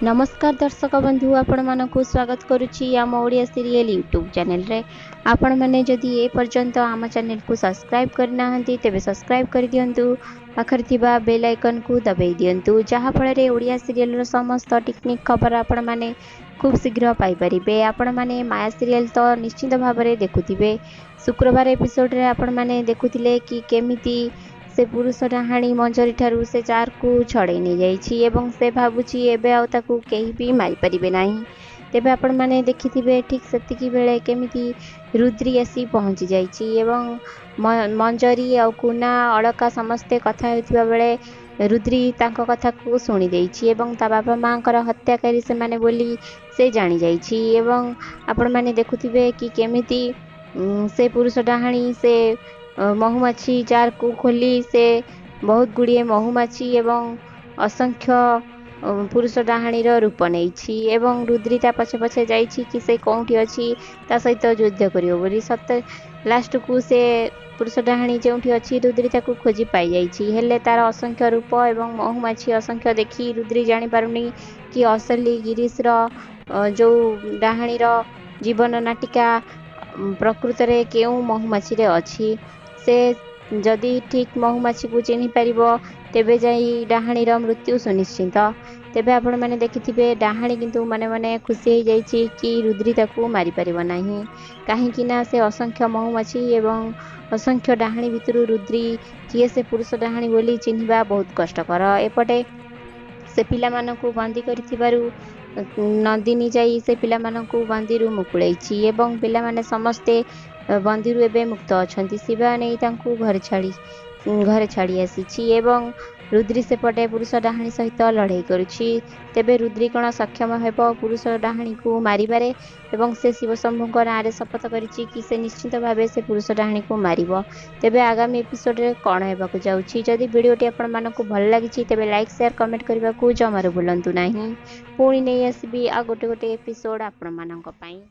नमस्कार दर्शक बंधु आपण मानक स्वागत करुच्ची आम ओडिया सीरियल यूट्यूब चैनल रे। आपण माने जदि ए पर्यंत आम चैनल को सब्सक्राइब करना तेबे सब्सक्राइब कर दियंतु। पाखर थिबा बेल आइकन को दबाई दियंतु जहा फल रे ओडिया सीरियल रो समस्त टेक्निक खबर आपण माने खूब शीघ्र पाई परिबे। आपण माने माया सीरियल तो निश्चित भाव रे देखुथिबे। शुक्रवार एपिसोड रे आपण माने देखुथिले कि केमिति से पुरुष डाहाणी मंजरी ठारू से जार को छड़े नहीं जाइछि एवं से भाबुछि एबे आउ ताकू केही भी मारी परिबे नाही। तेबे आपण माने देखिथिबे ठीक सेतिकी बेले केमिति रुद्री आसी पहुंची जाइछि एवं मंजरी आउ कुना अलका समस्ते कथा हेतिबा बेले रुद्री तांको कथा को सुनी देइछि एवं ता बाबा मांकर हत्याकारी से माने बोली से जानी जाइछि एवं आपण माने देखुथिबे कि केमिति से पुरुष डाहाणी से महुमाछी जार को खोली से बहुत गुड़िए महुमाछी एवं असंख्य पुरुष डाहाणी रूप नहीं एवं रुद्री ता पछे पछे जाइछि कि से कौटी अछि ता सहित युद्ध करियो बोली सत लास्ट को से पुरुष डाहाणी जोठी अछि रुद्री ताकू खोजी पाई जाइछि हेले तार असंख्य रूप एवं महुमाछी असंख्य देखि रुद्री जानि पारुनी कि असली गिरीश जो डाहाणी जीवन नाटिका प्रकृत रे केउ महुमाछी रे अछि। से जदि ठीक महुमाछी को चिन्हि पारिबो तेबे जाई डाहाणीर मृत्यु सुनिश्चित। तेबे आपण माने देखिथिबे डाहाणी किंतु माने माने खुशी हो जाइछि कि रुद्री ताकू मारी परिबो नाही काहेकि ना से असंख्य महुमाछी एवं असंख्य डाहाणी भितरु रुद्री किए से पुरुष डाहाणी बोली चिन्हिबा बहुत कष्टकर। एपटे से पिला मानकू बंदी करिथिबारु नंदिनी जाई से पिला मानकू बंदीरु मुकुळैछि एवं पिला माने समस्ते बंदीरु एबे मुक्त अछंती शिवा नै तांकू घर छाड़ी आसीछि एवं रुद्री सेपटे पुरुष डाहाणी सहित लड़ाई करुछि। तेबे रुद्री कण सक्षम हेबो पुरुष डाहाणी को मारिबारे एवं से शिवशंभुଙ୍କ नारे शपथ करिछि कि से निश्चित भाबे से पुरुष डाहाणी को मारिबो। तेबे आगामी एपिसोड रे कोन हेबाकू जाउछि। जदि वीडियोटी आपण मानकू भल लागिछि तेबे लाइक शेयर कमेंट करबाकू जमारो भूलंतु नाही। पुणी नै आसीबी आ गोटे एपिसोड आपण मानक पई।